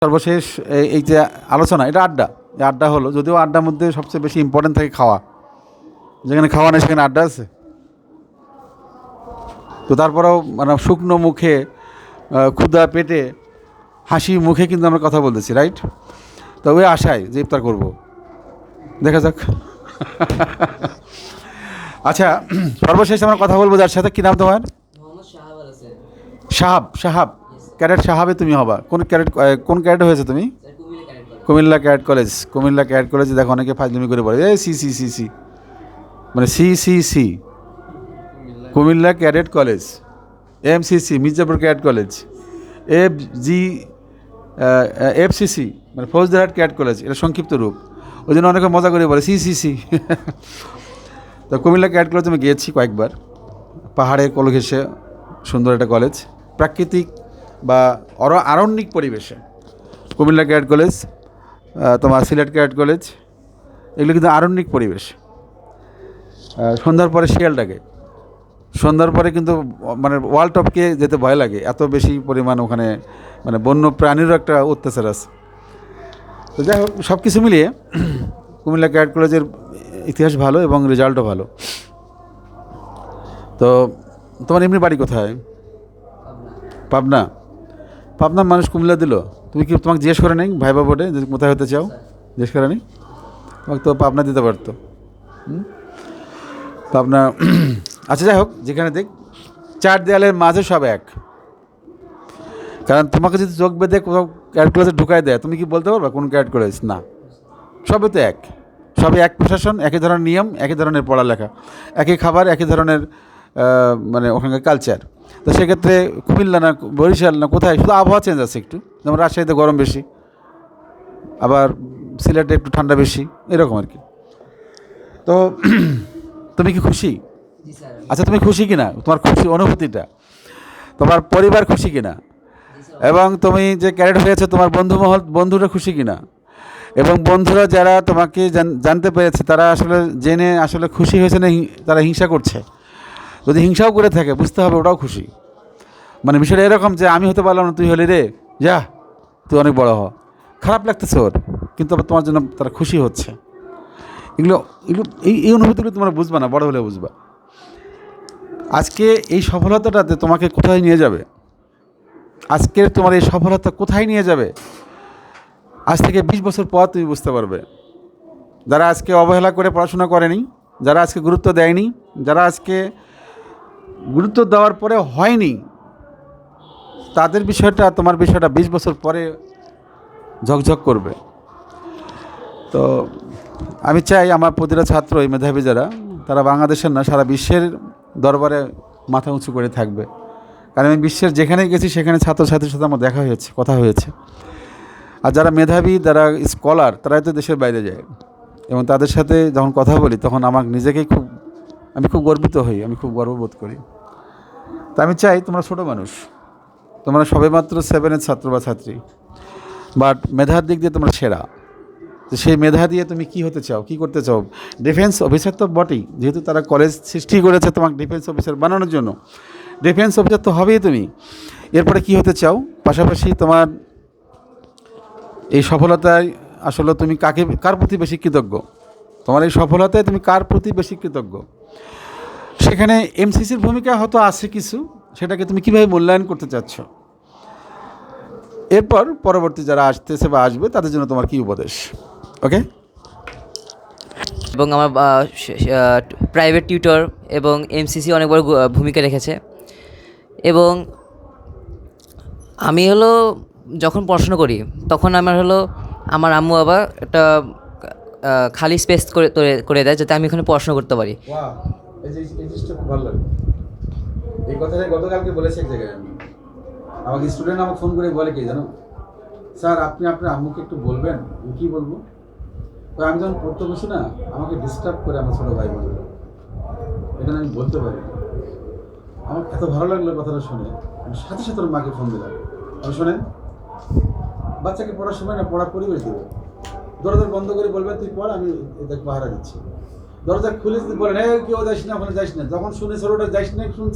সর্বশেষ এই যে আলোচনা, এটা আড্ডা। এই আড্ডা হলো, যদিও আড্ডার মধ্যে সবচেয়ে বেশি ইম্পর্টেন্ট থাকে খাওয়া। যেখানে খাওয়া নেই সেখানে আড্ডা আছে। তো তারপরেও মানে শুকনো মুখে, ক্ষুধা পেটে, হাসি মুখে কিন্তু আমরা কথা বলতেছি, রাইট? তো ওই আশায় যে ইফতার করবো, দেখা যাক। আচ্ছা, সর্বশেষ আমরা কথা বলবো যার সাথে। কী নাম তোমার? সাহাব। সাহাব, ক্যাডেট সাহাবে তুমি হবা। কোন ক্যাডেট হয়েছে তুমি? Comilla cadet college. Comilla cadet কলেজে দেখো অনেকে ফাজলামি করে বলে সি সি সি সি, মানে C C C, Comilla cadet college. MCC Mirzapur cadet college. FCC মানে ফৌজদারহাট ক্যাডেট কলেজ, এটা সংক্ষিপ্ত রূপ। ওই জন্য অনেকে মজা করে বলে সি সি সি। তো কুমিল্লা ক্যাডেট কলেজ আমি গিয়েছি কয়েকবার। পাহাড়ের কোল ঘেঁষে সুন্দর একটা কলেজ, প্রাকৃতিক বা আরণ্যিক পরিবেশে। কুমিল্লা ক্যাডেট কলেজ, তোমার সিলেট ক্যাডেট কলেজ, এগুলো কিন্তু আরণ্যিক পরিবেশ। সন্ধ্যার পরে শিয়াল ডাকে, সন্ধ্যার পরে কিন্তু মানে ওয়াল টপকে যেতে ভয় লাগে, এত বেশি পরিমাণ ওখানে মানে বন্য প্রাণীরও একটা অত্যাচার আছে। তো যাই হোক, সব কিছু মিলিয়ে কুমিল্লা ক্যাডেট কলেজের ইতিহাস ভালো এবং রেজাল্টও ভালো। তো তোমার এমনি বাড়ি কোথায়? পাবনা। পাবনার মানুষ কুমিল্লা দিল, তুমি কি তোমাকে জিজ্ঞেস করে নেই ভাইবা বোর্ডে যে কোথায় হতে চাও? জিজ্ঞেস করে নেই? তোমাকে তো পাবনা দিতে পারতো। পাবনা। আচ্ছা, যাই হোক, যেখানে দেখ চার দেয়ালের মাঝে সব এক। কারণ তোমাকে যদি চোখ বেঁধে কোথাও ক্যাডেট কলেজে ঢুকাই দেয়, তুমি কি বলতে পারবা কোন ক্যাডেট কলেজ? না, সবে তো এক। সবে এক প্রশাসন, একই ধরনের নিয়ম, একই ধরনের পড়ালেখা, একই খাবার, একই ধরনের মানে ওখানকার কালচার। তো সেক্ষেত্রে কুমিল্লা না বরিশাল না কোথায়, শুধু আবহাওয়া চেঞ্জ আছে একটু। যেমন রাজশাহীতে গরম বেশি, আবার সিলেটে একটু ঠান্ডা বেশি, এরকম আর কি। তো তুমি কি খুশি? আচ্ছা, তুমি খুশি কিনা? তোমার খুশি অনুভূতিটা, তোমার পরিবার খুশি কিনা, এবং তুমি যে ক্যাডেট হয়েছে তোমার বন্ধুরা খুশি কিনা, এবং বন্ধুরা যারা তোমাকে জানতে পেরেছে তারা আসলে জেনে আসলে খুশি হয়েছে না তারা হিংসা করছে? যদি হিংসাও করে থাকে বুঝতে হবে ওটাও খুশি। মানে বিষয়টা এরকম যে আমি হতে পারলাম না, তুই হলি রে, যা তুই অনেক বড় হ। খারাপ লাগতেছে ওর, কিন্তু আবার তোমার জন্য তারা খুশি হচ্ছে। এগুলো এগুলো এই অনুভূতিগুলো তোমরা বুঝবা না, বড় হলে বুঝবা। আজকে এই সফলতাটাতে তোমাকে কোথায় নিয়ে যাবে? আজকের তোমার এই সফলতা কোথায় নিয়ে যাবে? আজ থেকে 20 বছর পর তুমি বুঝতে পারবে। যারা আজকে অবহেলা করে পড়াশোনা করেনি, যারা আজকে গুরুত্ব দেয়নি, যারা আজকে গুরুত্ব দেওয়ার পরে হয়নি, তাদের বিষয়টা, তোমার বিষয়টা 20 বছর পরে ঝকঝক করবে। তো আমি চাই আমার প্রতিটা ছাত্র, এই মেধাবী যারা, তারা বাংলাদেশের না সারা বিশ্বের দরবারে মাথা উঁচু করে থাকবে। কারণ আমি বিশ্বের যেখানে গেছি সেখানে ছাত্রছাত্রীর সাথে আমার দেখা হয়েছে, কথা হয়েছে। আর যারা মেধাবী, যারা স্কলার, তারাই তো দেশের বাইরে যায়, এবং তাদের সাথে যখন কথা বলি তখন আমার নিজেকেই আমি খুব গর্বিত হই, আমি খুব গর্ববোধ করি। তা আমি চাই তোমরা ছোটো মানুষ, তোমরা সবেমাত্র 7-এর ছাত্র বা ছাত্রী, বাট মেধার দিক দিয়ে তোমরা সেরা। তো সেই মেধা দিয়ে তুমি কি হতে চাও, কি করতে চাও? ডিফেন্স অফিসার তো বটেই, যেহেতু তারা কলেজ সৃষ্টি করেছে তোমাকে ডিফেন্স অফিসার বানানোর জন্য। ডিফেন্স অফিসার তো হবেই তুমি। এরপরে কি হতে চাও? পাশাপাশি তোমার এই সফলতায় আসলে তুমি কার প্রতি বেশি কৃতজ্ঞ? তোমার এই সফলতায় তুমি কার প্রতি বেশি কৃতজ্ঞ? সেখানে MCCর ভূমিকা হয়তো আছে কিছু, সেটাকে তুমি কীভাবে মূল্যায়ন করতে চাচ্ছ? এরপর পরবর্তী যারা আসতেছে বা আসবে তাদের জন্য তোমার কী উপদেশ? ওকে। এবং আমার প্রাইভেট টিউটর এবং MCC অনেক বড় ভূমিকা রেখেছে। এবং আমি যখন পড়াশোনা করি তখন আমার আম্মু বাবা একটা খালি স্পেস করে দেয় যাতে আমি এখানে পড়াশোনা করতে পারি। এই কথাটাই গতকালকে বলেছে এক জায়গায়। আমাকে স্টুডেন্ট আমাকে ফোন করে বলে কি জানো, স্যার আপনি আপনার আম্মুকে একটু বলবেন। আমি কী বলবো? আমি যখন পড়তে বসি না, আমাকে ডিস্টার্ব করে আমার ছোটো ভাই বোনেরা, এখানে আমি বলতে পারি। আমার এত ভালো লাগলো কথাটা শুনে, আমি সাথে সাথে ওর মাকে ফোন দিলাম। আমি শোনেন, বাচ্চাকে পড়ার সময় না পড়ার পরিবেশ দেবে, দরজা বন্ধ করে বলবেন তুই পড়, আমি দেখ পাহারা দিচ্ছি। দরজা খুলে যদি বলেন কেউ যাইস না, ওখানে যাইস না, যখন শুনে ছোটোটা যাইস না শুনছি